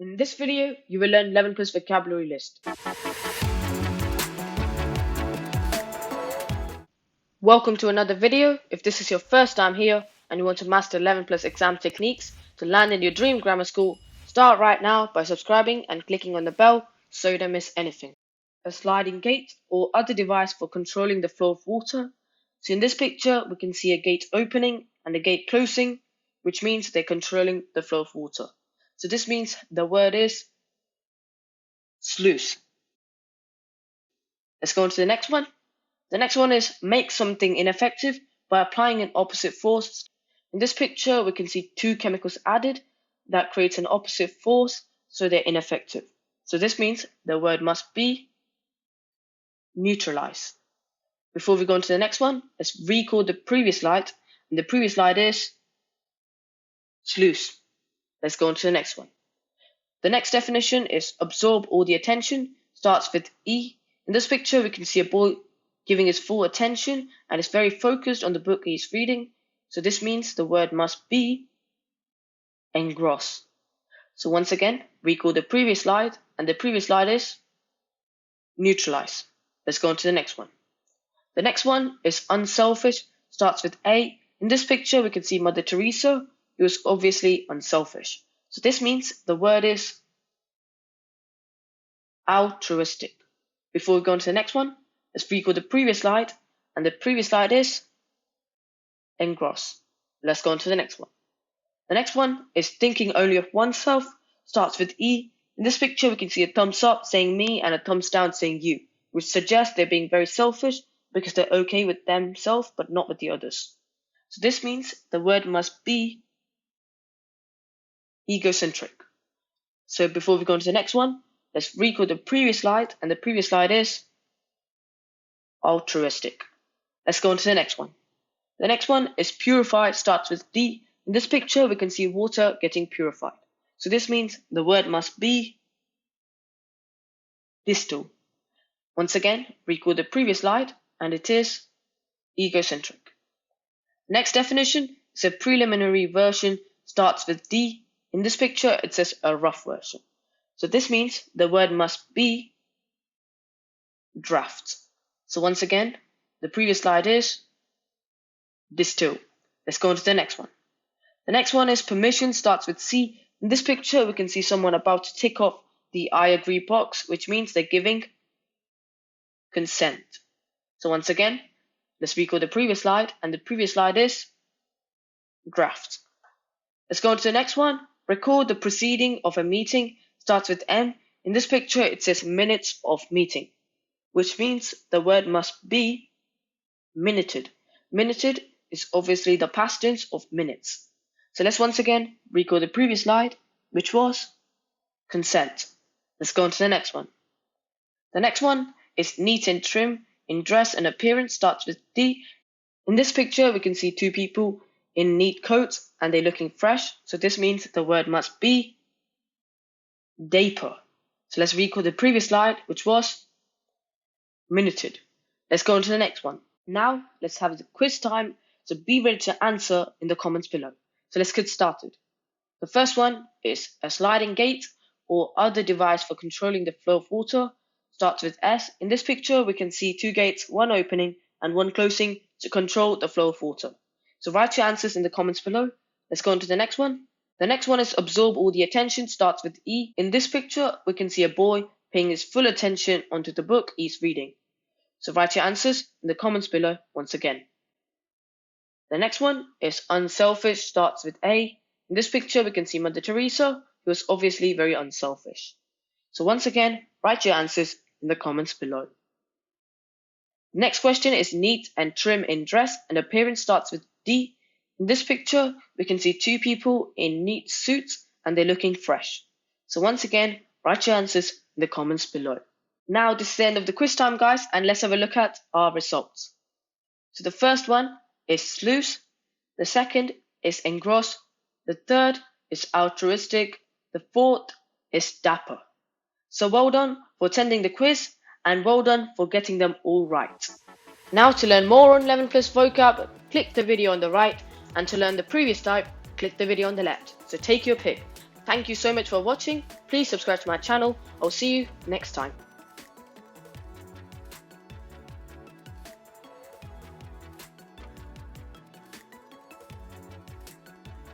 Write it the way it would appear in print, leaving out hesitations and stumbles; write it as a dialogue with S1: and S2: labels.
S1: In this video, you will learn 11 plus vocabulary list. Welcome to another video. If this is your first time here and you want to master 11 plus exam techniques to land in your dream grammar school, start right now by subscribing and clicking on the bell so you don't miss anything. A sliding gate or other device for controlling the flow of water. So in this picture, we can see a gate opening and a gate closing, which means they're controlling the flow of water. So this means the word is sluice. Let's go on to the next one. The next one is make something ineffective by applying an opposite force. In this picture, we can see two chemicals added that creates an opposite force, so they're ineffective. So this means the word must be neutralize. Before we go on to the next one, let's recall the previous slide. And the previous slide is sluice. Let's go on to the next one. The next definition is absorb all the attention, starts with E. In this picture, we can see a boy giving his full attention and is very focused on the book he's reading. So this means the word must be engross. So once again, recall the previous slide, and the previous slide is neutralize. Let's go on to the next one. The next one is unselfish, starts with A. In this picture, we can see Mother Teresa, who is obviously unselfish. So this means the word is altruistic. Before we go on to the next one, let's recall the previous slide, and the previous slide is engross. Let's go on to the next one. The next one is thinking only of oneself, starts with E. In this picture, we can see a thumbs up saying me and a thumbs down saying you, which suggests they're being very selfish because they're okay with themselves but not with the others. So this means the word must be egocentric. So before we go on to the next one, let's recall the previous slide, and the previous slide is altruistic. Let's go on to the next one. The next one is purify, starts with D. In this picture, we can see water getting purified. So this means the word must be distill. Once again, recall the previous slide, and it is egocentric. Next definition is a preliminary version, starts with D. In this picture, it says a rough version. So this means the word must be draft. So once again, the previous slide is distill. Let's go on to the next one. The next one is permission, starts with C. In this picture, we can see someone about to tick off the I agree box, which means they're giving consent. So once again, let's recall the previous slide, and the previous slide is draft. Let's go on to the next one. Record the proceeding of a meeting, starts with M. In this picture, it says minutes of meeting, which means the word must be minuted. Minuted is obviously the past tense of minutes. So let's once again recall the previous slide, which was consent. Let's go on to the next one. The next one is neat and trim in dress and appearance, starts with D. In this picture, we can see two people in neat coats and they're looking fresh. So this means the word must be dapper. So let's recall the previous slide, which was minuted. Let's go on to the next one. Now let's have the quiz time. So be ready to answer in the comments below. So let's get started. The first one is a sliding gate or other device for controlling the flow of water, starts with S. In this picture, we can see two gates, one opening and one closing to control the flow of water. So write your answers in the comments below. Let's go on to the next one. The next one is absorb all the attention, starts with E. In this picture, we can see a boy paying his full attention onto the book he's reading. So write your answers in the comments below once again. The next one is unselfish, starts with A. In this picture, we can see Mother Teresa, who is obviously very unselfish. So once again, write your answers in the comments below. Next question is neat and trim in dress and appearance, starts with D. In this picture, we can see two people in neat suits and they're looking fresh. So once again, write your answers in the comments below. Now this is the end of the quiz time, guys, and let's have a look at our results. So the first one is sluice, the second is engross, the third is altruistic, the fourth is dapper. So well done for attending the quiz, and well done for getting them all right. Now to learn more on 11 plus vocab, click the video on the right, and to learn the previous type, click the video on the left. So take your pick. Thank you so much for watching. Please subscribe to my channel. I'll see you next time.